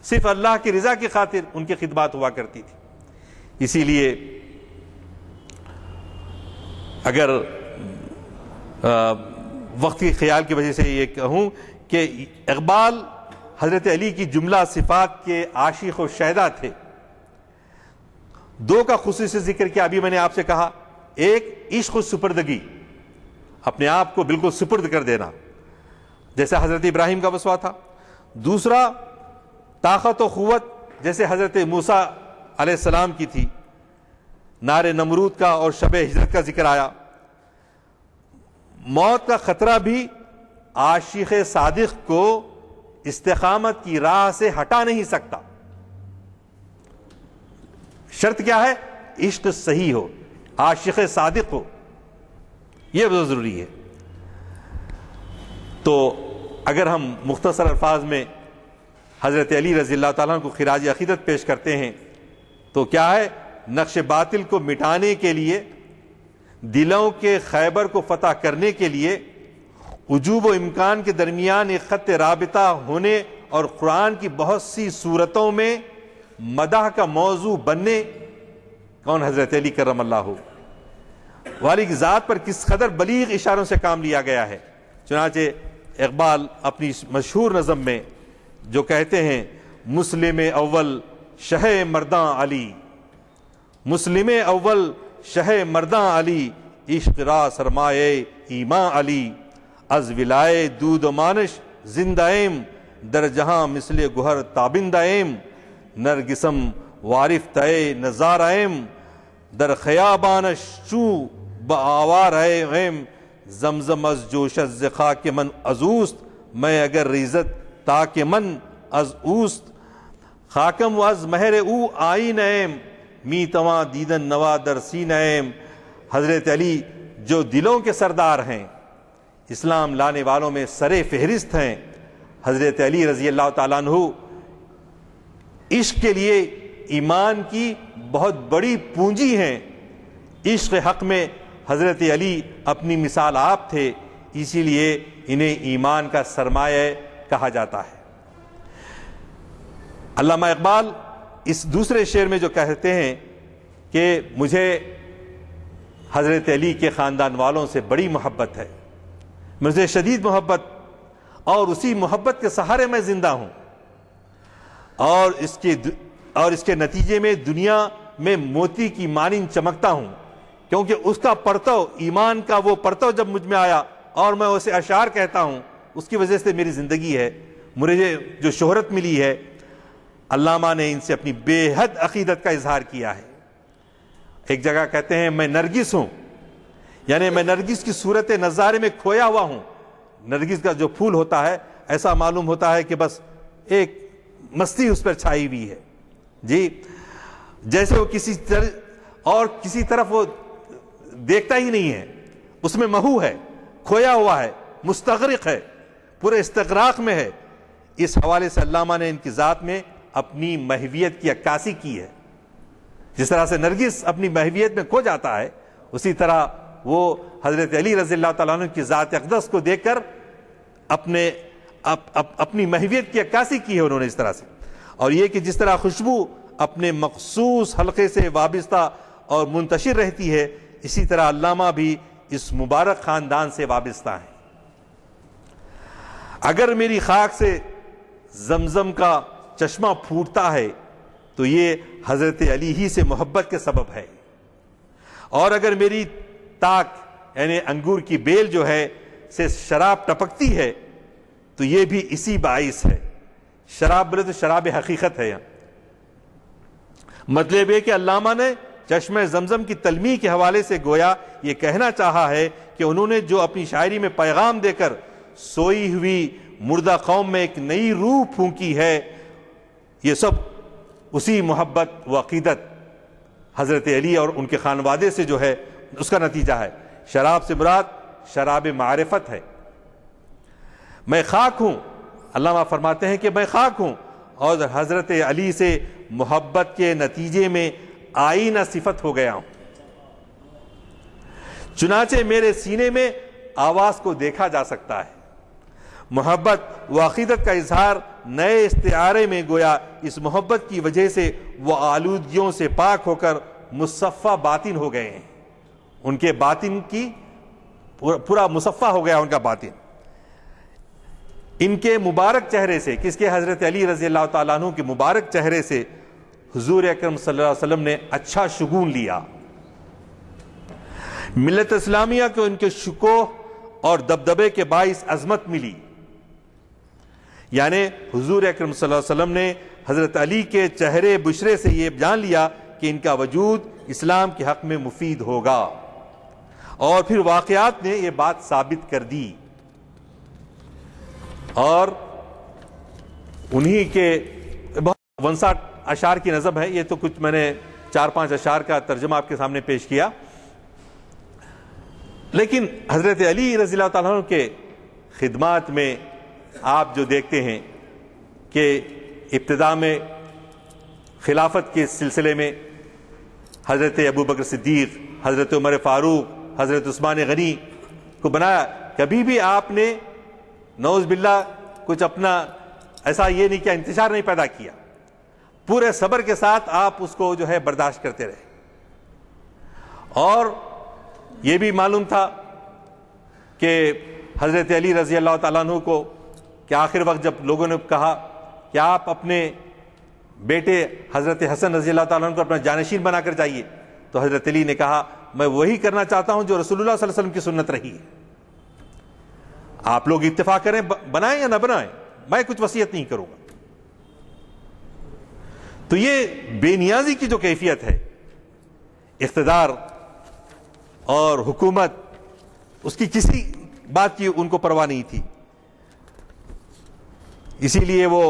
Speaker 4: صرف اللہ کی رضا کی خاطر ان کی خدمات ہوا کرتی تھی۔ اسی لیے اگر وقت کے خیال کی وجہ سے یہ کہوں کہ اقبال حضرت علی کی جملہ صفات کے عاشق و شیدا تھے، دو کا خصوصی ذکر کیا ابھی میں نے آپ سے کہا، ایک عشق و سپردگی، اپنے آپ کو بالکل سپرد کر دینا جیسے حضرت ابراہیم کا وسوسہ تھا، دوسرا طاقت و قوت جیسے حضرت موسیٰ علیہ السلام کی تھی، نار نمرود کا اور شب ہجرت کا ذکر آیا، موت کا خطرہ بھی عاشق صادق کو استقامت کی راہ سے ہٹا نہیں سکتا، شرط کیا ہے، عشق صحیح ہو، عاشق صادق ہو، یہ بہت ضروری ہے۔ تو اگر ہم مختصر الفاظ میں حضرت علی رضی اللہ تعالیٰ عنہ کو خراج عقیدت پیش کرتے ہیں تو کیا ہے، نقش باطل کو مٹانے کے لیے، دلوں کے خیبر کو فتح کرنے کے لیے، وجوب و امکان کے درمیان ایک خط رابطہ ہونے اور قرآن کی بہت سی صورتوں میں مدح کا موضوع بننے، کون، حضرت علی کرم اللہ والی کی ذات پر کس قدر بلیغ اشاروں سے کام لیا گیا ہے۔ چنانچہ اقبال اپنی مشہور نظم میں جو کہتے ہیں، مسلم اول شہ مرداں علی، مسلم اول شہ مرداں علی، عشق را سرمایہ ایمان علی، از ولائے دود و مانش زندہ ایم، در جہاں مثل گہر تابندہ ایم، نرگسم وارف تئے نظارہ ایم، در خیابانش چوں بآوار ایم، زمزم از جوش از خاک من از اوست، میں اگر ریزت تاک من از اوست، خاکم و از مہر او آئین ایم، می تواں دیدن نوا در سین ایم۔ حضرت علی جو دلوں کے سردار ہیں، اسلام لانے والوں میں سر فہرست ہیں، حضرت علی رضی اللہ تعالیٰ عنہ عشق کے لیے ایمان کی بہت بڑی پونجی ہیں، عشق حق میں حضرت علی اپنی مثال آپ تھے، اسی لیے انہیں ایمان کا سرمایہ کہا جاتا ہے۔ علامہ اقبال اس دوسرے شعر میں جو کہتے ہیں کہ مجھے حضرت علی کے خاندان والوں سے بڑی محبت ہے، مجھے شدید محبت، اور اسی محبت کے سہارے میں زندہ ہوں، اور اس کے نتیجے میں دنیا میں موتی کی مانند چمکتا ہوں، کیونکہ اس کا پرتو، ایمان کا وہ پرتو جب مجھ میں آیا اور میں اسے اشعار کہتا ہوں، اس کی وجہ سے میری زندگی ہے، مجھے جو شہرت ملی ہے۔ علامہ نے ان سے اپنی بے حد عقیدت کا اظہار کیا ہے۔ ایک جگہ کہتے ہیں، میں نرگس ہوں، یعنی میں نرگس کی صورت نظارے میں کھویا ہوا ہوں۔ نرگس کا جو پھول ہوتا ہے ایسا معلوم ہوتا ہے کہ بس ایک مستی اس پر چھائی ہوئی ہے، جی، جیسے وہ کسی طرف وہ دیکھتا ہی نہیں ہے، اس میں محو ہے، کھویا ہوا ہے، مستغرق ہے، پورے استغراق میں ہے۔ اس حوالے سے علامہ نے ان کی ذات میں اپنی محویت کی عکاسی کی ہے۔ جس طرح سے نرگس اپنی محویت میں کھو جاتا ہے، اسی طرح وہ حضرت علی رضی اللہ تعالیٰ عنہ کی ذات اقدس کو دیکھ کر اپنی محویت کی عکاسی کی ہے انہوں نے اس طرح سے۔ اور یہ کہ جس طرح خوشبو اپنے مخصوص حلقے سے وابستہ اور منتشر رہتی ہے، اسی طرح علامہ بھی اس مبارک خاندان سے وابستہ ہیں۔ اگر میری خاک سے زمزم کا چشمہ پھوٹتا ہے تو یہ حضرت علی ہی سے محبت کے سبب ہے، اور اگر میری تاک یعنی انگور کی بیل جو ہے سے شراب ٹپکتی ہے تو یہ بھی اسی باعث ہے۔ شراب بولے تو شراب حقیقت ہے یہاں، مطلب یہ کہ علامہ نے چشمہ زمزم کی تلمیح کے حوالے سے گویا یہ کہنا چاہا ہے کہ انہوں نے جو اپنی شاعری میں پیغام دے کر سوئی ہوئی مردہ قوم میں ایک نئی روح پھونکی ہے، یہ سب اسی محبت و عقیدت حضرت علی اور ان کے خانوادے سے جو ہے اس کا نتیجہ ہے۔ شراب سے مراد شراب معرفت ہے۔ میں خاک ہوں، علامہ فرماتے ہیں کہ میں خاک ہوں اور حضرت علی سے محبت کے نتیجے میں آئینہ صفت ہو گیا ہوں، چنانچہ میرے سینے میں آواز کو دیکھا جا سکتا ہے۔ محبت و عقیدت کا اظہار نئے استعارے میں گویا اس محبت کی وجہ سے وہ آلودگیوں سے پاک ہو کر مصفہ باطن ہو گئے ہیں، ان کے باطن کی پورا مصفہ ہو گیا ان کا باطن۔ ان کے مبارک چہرے سے، کس کے؟ حضرت علی رضی اللہ تعالیٰ عنہ کے مبارک چہرے سے حضور اکرم صلی اللہ علیہ وسلم نے اچھا شگون لیا۔ ملت اسلامیہ کو ان کے شکوہ اور دبدبے کے باعث عظمت ملی، یعنی حضور اکرم صلی اللہ علیہ وسلم نے حضرت علی کے چہرے بشرے سے یہ جان لیا کہ ان کا وجود اسلام کے حق میں مفید ہوگا، اور پھر واقعات نے یہ بات ثابت کر دی۔ اور انہی کے بہت 59 اشعار کی نظم ہے، یہ تو کچھ میں نے 4-5 اشعار کا ترجمہ آپ کے سامنے پیش کیا، لیکن حضرت علی رضی اللہ تعالیٰ عنہ کے خدمات میں آپ جو دیکھتے ہیں کہ ابتدا میں خلافت کے سلسلے میں حضرت ابو بکر صدیق، حضرت عمر فاروق، حضرت عثمان غنی کو بنایا، کبھی بھی آپ نے نعوذ باللہ کچھ اپنا ایسا یہ نہیں کیا، انتشار نہیں پیدا کیا، پورے صبر کے ساتھ آپ اس کو جو ہے برداشت کرتے رہے۔ اور یہ بھی معلوم تھا کہ حضرت علی رضی اللہ تعالیٰ عنہ کو کہ آخر وقت جب لوگوں نے کہا کہ آپ اپنے بیٹے حضرت حسن رضی اللہ تعالیٰ عنہ کو اپنا جانشین بنا کر جائیے، تو حضرت علی نے کہا میں وہی کرنا چاہتا ہوں جو رسول اللہ صلی اللہ علیہ وسلم کی سنت رہی ہے، آپ لوگ اتفاق کریں بنائیں یا نہ بنائیں، میں کچھ وصیت نہیں کروں گا۔ تو یہ بے نیازی کی جو کیفیت ہے، اقتدار اور حکومت، اس کی کسی بات کی ان کو پرواہ نہیں تھی، اسی لیے وہ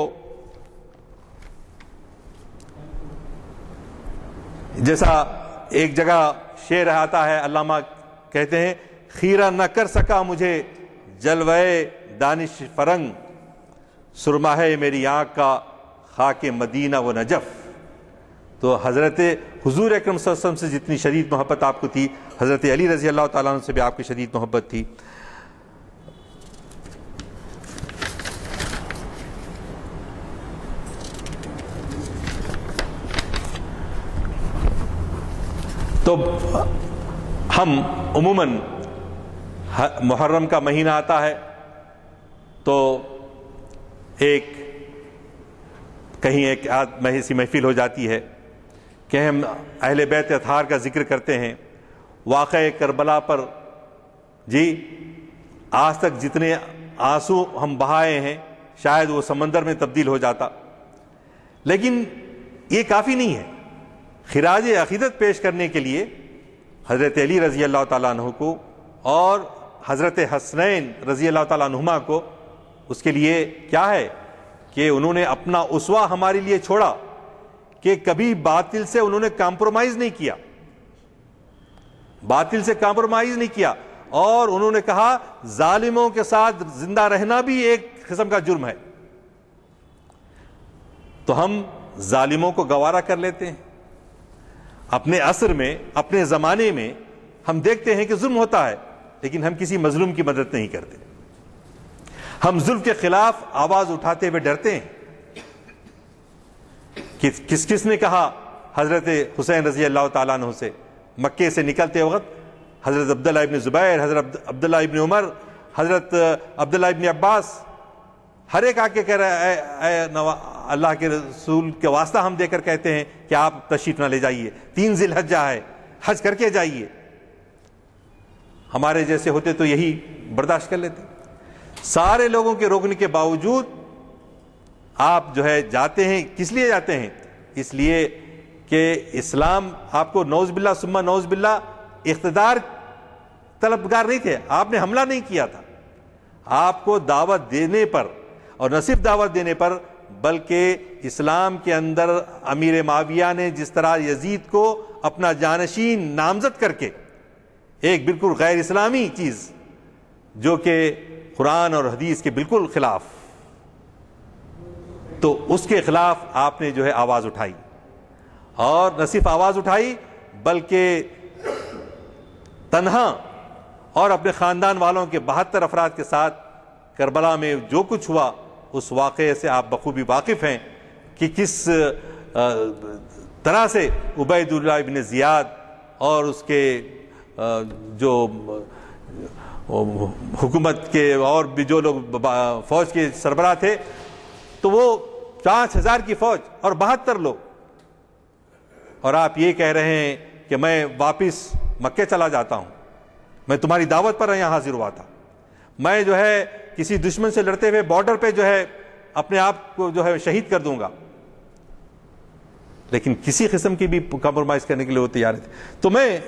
Speaker 4: جیسا ایک جگہ شعر آتا ہے، علامہ کہتے ہیں خیرہ نہ کر سکا مجھے جلوے دانش فرنگ، سرما ہے میری آنکھ کا خاک مدینہ و نجف۔ تو حضرت حضور اکرم صلی اللہ علیہ وسلم سے جتنی شدید محبت آپ کو تھی، حضرت علی رضی اللہ تعالیٰ عنہ سے بھی آپ کی شدید محبت تھی۔ تو ہم عموماً محرم کا مہینہ آتا ہے تو کہیں ایک ایسی محفل ہو جاتی ہے کہ ہم اہل بیت اطہار کا ذکر کرتے ہیں، واقعہ کربلا پر جی آج تک جتنے آنسو ہم بہائے ہیں شاید وہ سمندر میں تبدیل ہو جاتا، لیکن یہ کافی نہیں ہے۔ خراج عقیدت پیش کرنے کے لیے حضرت علی رضی اللہ تعالیٰ عنہ کو اور حضرت حسنین رضی اللہ تعالیٰ عنہما کو، اس کے لیے کیا ہے کہ انہوں نے اپنا اسوہ ہمارے لیے چھوڑا، کہ کبھی باطل سے انہوں نے کمپرومائز نہیں کیا، باطل سے کمپرومائز نہیں کیا، اور انہوں نے کہا ظالموں کے ساتھ زندہ رہنا بھی ایک قسم کا جرم ہے، تو ہم ظالموں کو گوارا کر لیتے ہیں۔ اپنے عصر میں، اپنے زمانے میں ہم دیکھتے ہیں کہ ظلم ہوتا ہے، لیکن ہم کسی مظلوم کی مدد نہیں کرتے، ہم ظلم کے خلاف آواز اٹھاتے ہوئے ڈرتے ہیں۔ کس نے کہا حضرت حسین رضی اللہ تعالیٰ عنہ سے مکے سے نکلتے وقت؟ حضرت عبداللہ ابن زبیر، حضرت عبداللہ ابن عمر، حضرت عبداللہ ابن عباس، ہر ایک آ کے کہہ رہا ہے اے اللہ کے رسول کے واسطہ ہم دے کر کہتے ہیں کہ آپ تشریف نہ لے جائیے، 3 ذی الحجہ ہے، حج کر کے جائیے۔ ہمارے جیسے ہوتے تو یہی برداشت کر لیتے، سارے لوگوں کے روکنے کے باوجود آپ جو ہے جاتے ہیں۔ کس لیے جاتے ہیں؟ اس لیے کہ اسلام آپ کو نعوذ باللہ ثم نعوذ باللہ اقتدار طلبگار نہیں تھے، آپ نے حملہ نہیں کیا تھا، آپ کو دعوت دینے پر، اور نہ صرف دعوت دینے پر بلکہ اسلام کے اندر امیر معاویہ نے جس طرح یزید کو اپنا جانشین نامزد کر کے ایک بالکل غیر اسلامی چیز جو کہ قرآن اور حدیث کے بالکل خلاف، تو اس کے خلاف آپ نے جو ہے آواز اٹھائی، اور نہ صرف آواز اٹھائی بلکہ تنہا اور اپنے خاندان والوں کے 72 افراد کے ساتھ کربلا میں جو کچھ ہوا اس واقعے سے آپ بخوبی واقف ہیں کہ کس طرح سے عبید اللہ ابن زیاد اور اس کے جو حکومت کے اور بھی جو لوگ فوج کے سربراہ تھے، تو وہ 5000 کی فوج اور 72 لوگ، اور آپ یہ کہہ رہے ہیں کہ میں واپس مکے چلا جاتا ہوں، میں تمہاری دعوت پر یہاں حاضر ہوا تھا، میں جو ہے کسی دشمن سے لڑتے ہوئے بارڈر پہ جو ہے اپنے آپ کو جو ہے شہید کر دوں گا، لیکن کسی قسم کی بھی کمپرومائز کرنے کے لیے وہ تیار تھے۔ تو میں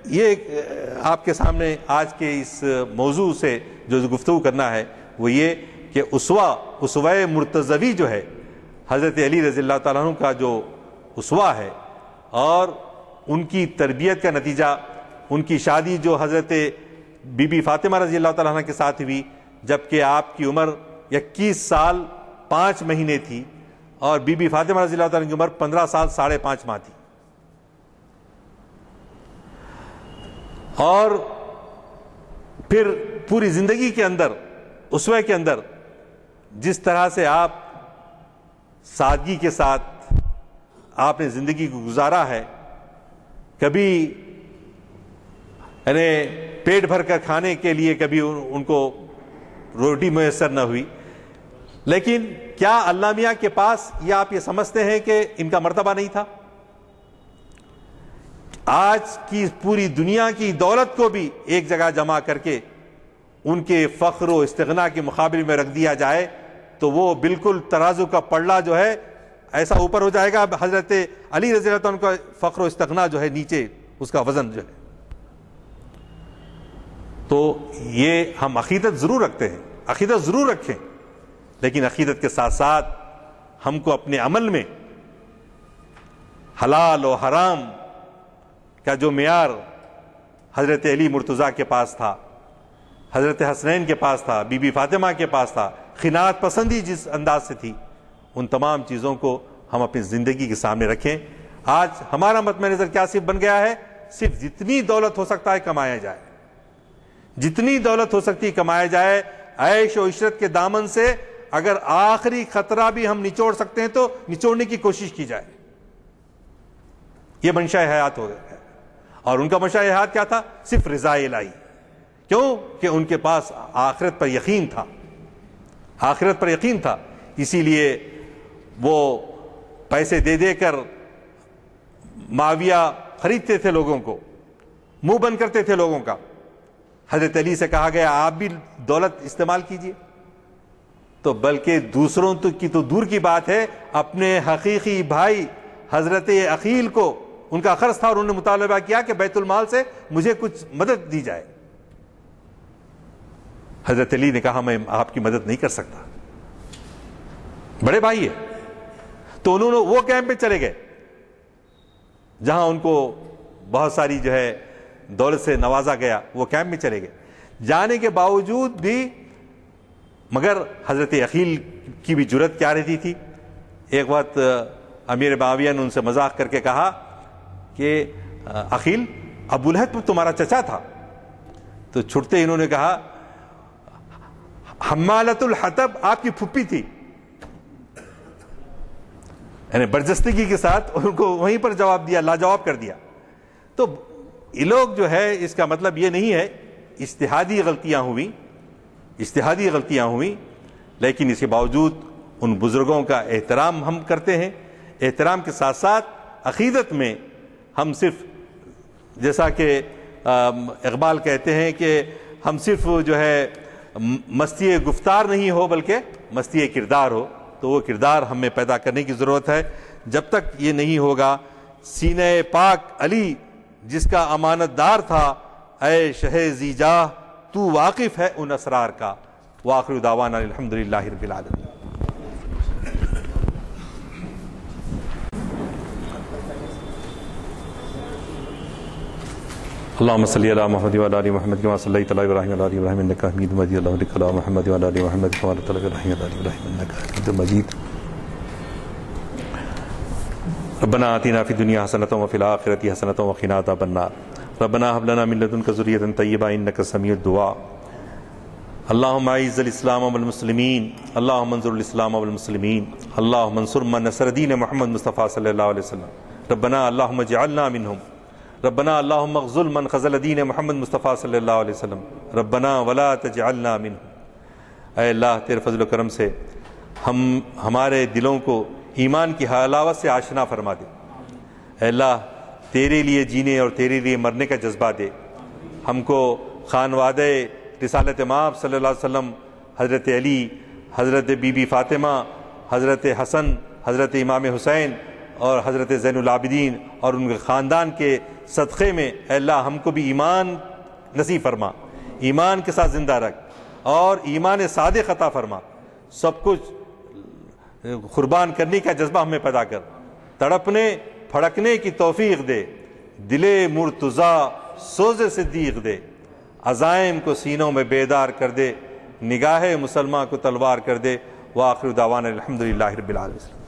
Speaker 4: یہ آپ کے سامنے آج کے اس موضوع سے جو گفتگو کرنا ہے وہ یہ کہ اسوہ مرتضوی جو ہے حضرت علی رضی اللہ تعالیٰ عنہ کا جو اسوہ ہے، اور ان کی تربیت کا نتیجہ ان کی شادی جو حضرت بی بی فاطمہ رضی اللہ تعالیٰ عنہ کے ساتھ ہوئی جبکہ آپ کی عمر 21 سال 5 مہینے تھی، اور بی بی فاطمہ رضی اللہ تعالیٰ عنہ کی عمر 15 سال 5.5 ماہ تھی، اور پھر پوری زندگی کے اندر اسوے کے اندر جس طرح سے آپ سادگی کے ساتھ آپ نے زندگی کو گزارا ہے، کبھی یعنی پیٹ بھر کر کھانے کے لیے کبھی ان کو روٹی میسر نہ ہوئی، لیکن کیا اللہ میاں کے پاس یہ آپ یہ سمجھتے ہیں کہ ان کا مرتبہ نہیں تھا؟ آج کی پوری دنیا کی دولت کو بھی ایک جگہ جمع کر کے ان کے فخر و استغنا کے مقابلے میں رکھ دیا جائے تو وہ بالکل ترازو کا پلڑا جو ہے ایسا اوپر ہو جائے گا، حضرت علی رضی اللہ عنہ کا فخر و استغنا جو ہے نیچے اس کا وزن جو ہے۔ تو یہ ہم عقیدت ضرور رکھتے ہیں، عقیدت ضرور رکھیں، لیکن عقیدت کے ساتھ ساتھ ہم کو اپنے عمل میں حلال و حرام کا جو معیار حضرت علی مرتضیٰ کے پاس تھا، حضرت حسنین کے پاس تھا، بی بی فاطمہ کے پاس تھا، خناعت پسندی جس انداز سے تھی، ان تمام چیزوں کو ہم اپنی زندگی کے سامنے رکھیں۔ آج ہمارا مطمع نظر کیا صرف بن گیا ہے، صرف جتنی دولت ہو سکتا ہے کمایا جائے، جتنی دولت ہو سکتی کمایا جائے، عیش و عشرت کے دامن سے اگر آخری خطرہ بھی ہم نچوڑ سکتے ہیں تو نچوڑنے کی کوشش کی جائے۔ یہ منشا حیات ہو گیا ہے، اور ان کا منشا حیات کیا تھا؟ صرف رضا الہی۔ کیوں؟ کہ ان کے پاس آخرت پر یقین تھا، آخرت پر یقین تھا، اسی لیے وہ پیسے دے دے کر معاویہ خریدتے تھے، لوگوں کو منہ بند کرتے تھے لوگوں کا۔ حضرت علی سے کہا گیا آپ بھی دولت استعمال کیجئے، تو بلکہ دوسروں کی تو دور کی بات ہے، اپنے حقیقی بھائی حضرت عقیل کو ان کا قرض تھا اور انہوں نے مطالبہ کیا کہ بیت المال سے مجھے کچھ مدد دی جائے۔ حضرت علی نے کہا میں آپ کی مدد نہیں کر سکتا، بڑے بھائی ہے۔ تو انہوں نے وہ کیمپ پہ چلے گئے جہاں ان کو بہت ساری جو ہے دولت سے نوازا گیا، وہ کیمپ میں چلے گئے، جانے کے باوجود بھی مگر حضرت عقیل کی بھی جرت کیا رہتی تھی۔ ایک وقت امیر معاویہ نے ان سے مذاق کر کے کہا کہ عقیل، ابو لہب تمہارا چچا تھا، تو چھٹتے انہوں نے کہا حمالۃ الحطب آپ کی پھپھی تھی، یعنی برجستگی کے ساتھ ان کو وہیں پر جواب دیا، لاجواب کر دیا۔ تو یہ لوگ جو ہے اس کا مطلب یہ نہیں ہے، اجتہادی غلطیاں ہوئیں، اجتہادی غلطیاں ہوئیں، لیکن اس کے باوجود ان بزرگوں کا احترام ہم کرتے ہیں۔ احترام کے ساتھ ساتھ عقیدت میں ہم صرف جیسا کہ اقبال کہتے ہیں کہ ہم صرف جو ہے مستی گفتار نہیں ہو بلکہ مستی کردار ہو، تو وہ کردار ہمیں پیدا کرنے کی ضرورت ہے۔ جب تک یہ نہیں ہوگا سینہ پاک علی جس کا امانت دار تھا، اے شہ ذی جاہ تو واقف ہے ان اسرار کا۔ وآخر دعوانا الحمدللہ رب العالمین۔ اللهم صل على محمد وعلى ال محمد كما صليت على ابراهيم وعلى ال ابراهيم انك حميد مجيد، اللهم بارك على محمد وعلى ال محمد كما باركت على ابراهيم وعلى ال ابراهيم انك حميد مجيد۔ ربنا آتنا في الدنيا حسنة وفي الآخرة حسنة وقنا عذاب النار، ربنا هب لنا من لدنك ذرية طيبة إنك سميع الدعاء۔ اللهم اعز الاسلام والمسلمين، اللهم انصر الاسلام والمسلمين، اللهم انصر من نصر دين محمد مصطفى صلی اللہ علیہ وسلم، ربنا اللهم اجعلنا منهم، ربنا اللهم اغزل من خزل دین محمد مصطفیٰ صلی اللہ علیہ وسلم، ربنا ولا تجعلنا منهم۔ اے اللہ تیرے فضل و کرم سے ہمارے دلوں کو ایمان کی حلاوت سے آشنا فرما دے۔ اے اللہ تیرے لیے جینے اور تیرے لیے مرنے کا جذبہ دے۔ ہم کو خانوادہ رسالت مآب صلی اللہ علیہ وسلم، حضرت علی، حضرت بی بی فاطمہ، حضرت حسن، حضرت امام حسین اور حضرت زین العابدین اور ان کے خاندان کے صدقے میں اے اللہ ہم کو بھی ایمان نصیب فرما، ایمان کے ساتھ زندہ رکھ اور ایمان صادق عطا فرما۔ سب کچھ قربان کرنے کا جذبہ ہمیں پیدا کر، تڑپنے پھڑکنے کی توفیق دے، دل مرتضیٰ سوز صدیق دے، عزائم کو سینوں میں بیدار کر دے، نگاہ مسلمان کو تلوار کر دے۔ وآخر دعوانا الحمدللہ رب العالمین۔